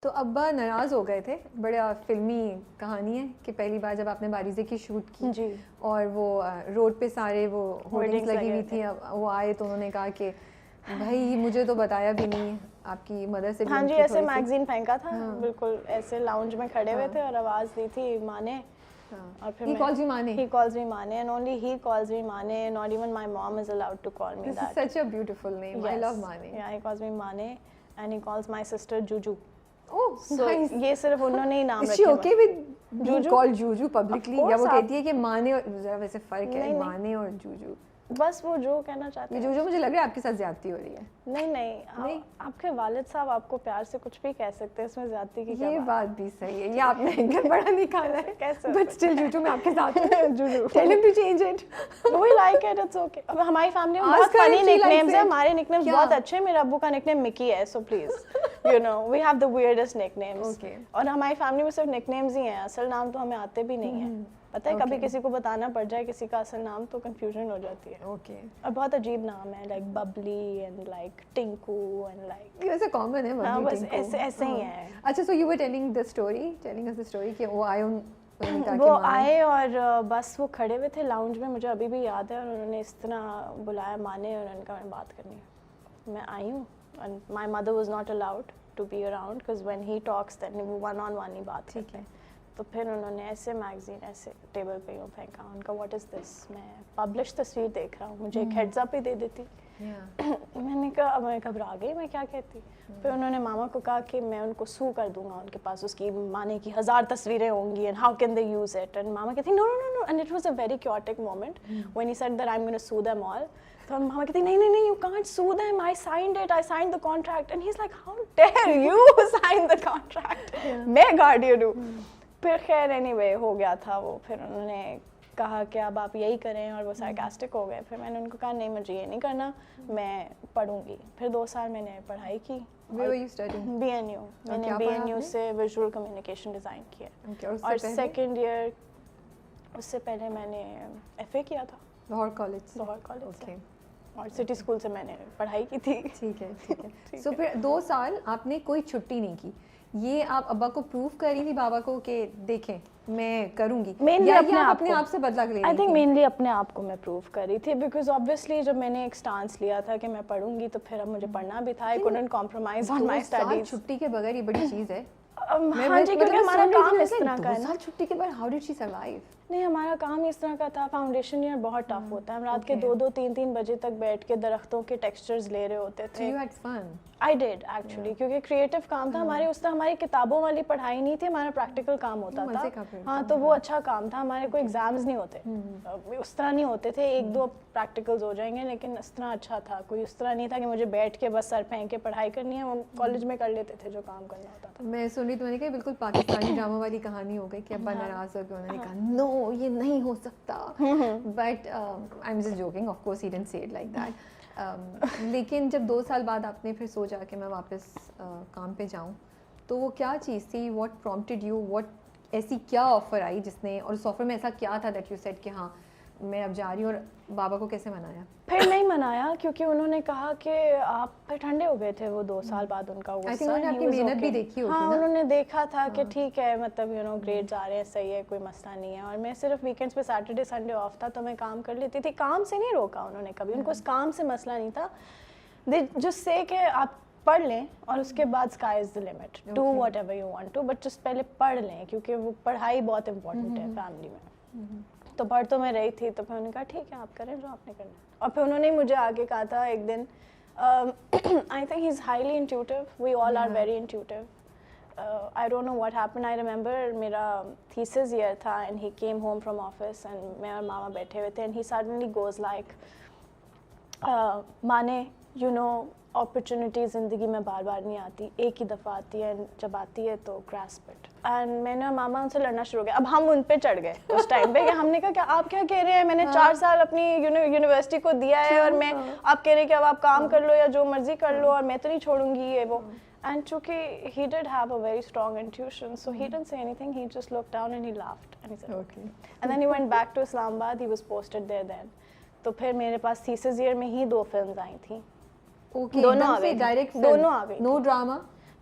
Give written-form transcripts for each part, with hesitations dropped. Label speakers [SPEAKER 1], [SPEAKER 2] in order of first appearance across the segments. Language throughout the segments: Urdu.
[SPEAKER 1] تو ابا ناراض ہو گئے تھے, بڑا فلمی کہانی ہے کہ پہلی بار جب آپ نے باریزے کی شوٹ کی
[SPEAKER 2] جی
[SPEAKER 1] اور وہ روڈ پہ سارے وہ ہورڈنگز لگی ہوئی تھی, وہ آئے تو انہوں نے کہا کہ بھائی مجھے تو بتایا بھی نہیں, آپ کی مدر سے بھی.
[SPEAKER 2] ہاں جی, ایسے میگزین پھینکا تھا بالکل ایسے لاؤنج میں کھڑے ہوئے تھے اور آواز دی تھی ماں نے, اور پھر
[SPEAKER 1] he calls you Mane.
[SPEAKER 2] He calls me Mane and only he calls me Mane, not even my mom is allowed to call me
[SPEAKER 1] This
[SPEAKER 2] that.
[SPEAKER 1] is such a beautiful name.
[SPEAKER 2] Yes.
[SPEAKER 1] I love Mane.
[SPEAKER 2] Yeah, he calls me Mane and he calls my sister Juju.
[SPEAKER 1] Oh,
[SPEAKER 2] so
[SPEAKER 1] nice.
[SPEAKER 2] یہ صرف انہوں نے ہی نام رکھے.
[SPEAKER 1] Is she okay with being called Juju publicly? یا وہ کہتی ہے کہ مانے, ذرا ویسے فرق ہے مانے اور جوجو.
[SPEAKER 2] بس وہ جو کہنا چاہتے ہیں.
[SPEAKER 1] جوجو مجھے لگ رہا ہے آپ کے ساتھ زیادتی ہو رہی ہے.
[SPEAKER 2] نہیں, آپ کے والد صاحب آپ کو پیار سے کچھ بھی کہہ سکتے ہیں, اس میں زیادتی کی کیا بات.
[SPEAKER 1] یہ بات بھی صحیح ہے, یہ آپ نے اینگل بڑا نکالا ہے.
[SPEAKER 2] کیسے
[SPEAKER 1] بٹ اسٹل جوجو میں آپ کے ساتھ ہوں. جوجو ٹیل ہم to change it.
[SPEAKER 2] We like it, it's okay. اب ہماری فیملی میں بہت فنی نک نیمز ہیں, ہمارے نک نیمز بہت اچھے ہیں. میرے ابو کا نک نیم مکی ہے, so please you know we have the weirdest nicknames. اور ہماری فیملی میں صرف نک نیمز ہی ہیں, اصل نام تو ہمیں آتے بھی نہیں ہیں. پتہ ہے کبھی کسی کو بتانا پڑ جائے کسی کا اصل نام تو کنفیوژن ہو جاتی ہے. اوکے. اور بہت عجیب نام ہے, like Babli and like Tinku and like.
[SPEAKER 1] یہ ویسے کامن ہے,
[SPEAKER 2] ہاں بس ایسے ہی ہے.
[SPEAKER 1] اچھا, so you were telling the story کہ وہ آئے,
[SPEAKER 2] وہ آئے اور بس وہ کھڑے ہوئے تھے لاؤنج میں, مجھے ابھی بھی یاد ہے, اور انہوں نے اس طرح بلایا مانے, اور انہوں نے کہا میں بات کرنی ہے. میں آئی ہوں, and my mother was not allowed to be around because when he talks then وہ ون آن ون ہی بات کرتے ہیں. تو پھر انہوں نے ایسے میگزین ایسے ٹیبل پہ یوں پھینکا, ان کا واٹ از دس, میں پبلش تصویر دیکھ رہا ہوں, مجھے ایک ہیڈز اپ ہی دے دیتی. میں نے کہا, میں گھبرا گئی, میں کیا کہتی. پھر انہوں نے ماما کو کہا کہ میں ان کو سو کر دوں گا, ان کے پاس اس کی مانے کی 1000 تصویریں ہوں گی, and how can they use it. And mama کہتی no no no, and it was a very cute moment when he said that I am gonna sue them all. تو ماما کہتی نہیں نہیں نہیں, you can't sue them, I signed it, I signed the contract. And he is like how dare you sign the contract, میں گارڈین ہوں. پھر خیر اینی وے ہو گیا تھا وہ. پھر انہوں نے کہا کہ اب آپ یہی کریں, اور وہ سارکاسٹک ہو گئے. پھر میں نے ان کو کہا نہیں, مجھے یہ نہیں کرنا, میں پڑھوں گی. پھر 2 سال میں نے پڑھائی کی. B N U. میں نے بی این یو سے ویژول کمیونیکیشن ڈیزائن کیا, اور سیکنڈ ایئر اس سے پہلے میں نے ایف اے کیا تھا لاہور کالج سے, اور سٹی اسکول سے میں نے پڑھائی کی تھی.
[SPEAKER 1] ٹھیک ہے ٹھیک ہے. سو پھر 2 سال آپ نے کوئی چھٹی نہیں کی, یہ آپ ابا کو پروف کر رہی تھی بابا کو کہ دیکھیں میں کروں گی,
[SPEAKER 2] مینلی
[SPEAKER 1] اپنے آپ سے بدلا لے رہی تھی؟
[SPEAKER 2] آئی تھنک مینلی اپنے آپ کو میں پروف کر رہی تھی, بیکاز آبویسلی جب میں نے ایک اسٹانس لیا تھا کہ میں پڑھوں گی, تو پھر اب مجھے پڑھنا بھی تھا. I couldn't compromise on my studies.
[SPEAKER 1] چھٹی کے بغیر یہ بڑی چیز ہے.
[SPEAKER 2] ہاں جی, کیونکہ ہمارا کام اس طرح کا ہے.
[SPEAKER 1] 2 سال چھٹی کے بعد ہاؤ ڈڈ شی سروائیو؟
[SPEAKER 2] نہیں, ہمارا کام اس طرح کا تھا, فاؤنڈیشن ایئر بہت ٹف ہوتا ہے. ہم رات کے 2-2 3-3 بجے تک بیٹھ کے درختوں کے ٹیکسچرز لے رہے ہوتے تھے. آئی ڈیڈ ایکچولی, کیونکہ کریٹو کام تھا ہمارے. اس طرح ہماری کتابوں والی پڑھائی نہیں تھی, ہمارا پریکٹیکل کام ہوتا تھا. ہاں, تو وہ اچھا کام تھا. ہمارے کوئی ایگزامز نہیں ہوتے, اس طرح نہیں ہوتے تھے, 1-2 پریکٹیکلز ہو جائیں گے, لیکن اس طرح اچھا تھا. کوئی اس طرح نہیں تھا کہ مجھے بیٹھ کے بس سر پھینک کے پڑھائی کرنی ہے. وہ کالج میں کر لیتے تھے جو کام کرنا ہوتا تھا.
[SPEAKER 1] میں سن رہی تو میں نے کہا بالکل پاکستانی ڈرامہ والی کہانی ہو گئی کہ ابا ناراض ہو کے انہوں نے کہا نو یہ نہیں ہو سکتا. But I am just joking, of course he didn't سے اٹ لائک دیٹ. لیکن جب 2 سال بعد آپ نے پھر سوچا کہ میں واپس کام پہ جاؤں, تو وہ کیا چیز تھی, واٹ پرومپٹڈ یو, واٹ ایسی کیا آفر آئی جس نے, اور اس آفر میں ایسا کیا تھا دیٹ یو سیڈ کہ ہاں میں اب جا رہی ہوں؟ اور بابا کو کیسے منایا؟
[SPEAKER 2] پھر نہیں منایا, کیونکہ انہوں نے کہا کہ آپ پھر ٹھنڈے ہو گئے تھے. وہ 2 سال بعد ان کا غصہ,
[SPEAKER 1] آپ کی محنت بھی دیکھی ہوگی.
[SPEAKER 2] ہاں, انہوں نے دیکھا تھا کہ ٹھیک ہے, مطلب یو نو گریڈز آ رہے ہیں, صحیح ہے, کوئی مسئلہ نہیں ہے. اور میں صرف ویکینڈس پہ سیٹرڈے سنڈے آف تھا تو میں کام کر لیتی تھی. کام سے نہیں روکا انہوں نے کبھی, ان کو اس کام سے مسئلہ نہیں تھا. دے جسٹ سے کہ آپ پڑھ لیں اور اس کے بعد sky is the limit, do whatever you want to, but just پہلے پڑھ لیں, کیونکہ وہ پڑھائی بہت امپورٹنٹ ہے فیملی میں. تو پڑھ تو میں رہی تھی. تو پھر انہوں نے کہا ٹھیک ہے آپ کریں جو آپ نے کرنا. اور پھر انہوں نے مجھے آگے کہا تھا ایک دن, I think he is highly intuitive, we all are very intuitive. I don't know what happened. I remember میرا thesis year تھا, and he came home from office and میں اور ماما بیٹھے ہوئے تھے, and he suddenly goes like مانے you know اپرچونیٹی زندگی میں بار بار نہیں آتی, ایک ہی دفعہ آتی ہے, جب آتی ہے تو grasp it. اینڈ میں نے اور ماما ان سے لڑنا شروع ہو گیا. اب ہم ان پہ چڑھ گئے اس ٹائم پہ کہ ہم نے کہا کہ آپ کیا کہہ رہے ہیں, میں نے 4 سال اپنی یونیورسٹی کو دیا ہے, اور میں آپ کہہ رہے ہیں کہ اب آپ کام کر لو یا جو مرضی کر لو, اور میں تو نہیں چھوڑوں گی یہ وہ. And چونکہ he did have a very strong intuition, so he didn't say anything, he just looked down and he laughed and he said okay. And then he went back to Islamabad, he was posted there then. تو پھر میرے پاس thesis year میں ہی 2 فلمز آئی تھیں.
[SPEAKER 1] دونوں آ گئی ڈائریکٹ,
[SPEAKER 2] دونوں آ گئی,
[SPEAKER 1] نو drama,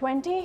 [SPEAKER 2] 20,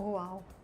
[SPEAKER 1] Oh wow.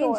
[SPEAKER 2] sure?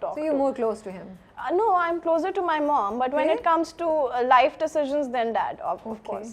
[SPEAKER 2] talk
[SPEAKER 1] So you're
[SPEAKER 2] to.
[SPEAKER 1] more close to him?
[SPEAKER 2] No, I'm closer to my mom, but when it comes to life decisions, then dad, of course,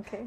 [SPEAKER 1] Okay.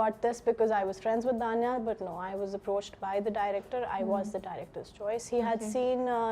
[SPEAKER 2] got this because I was friends with Daniel, but no, I was approached by the director. I was the director's choice. He had seen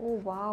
[SPEAKER 1] Oh wow,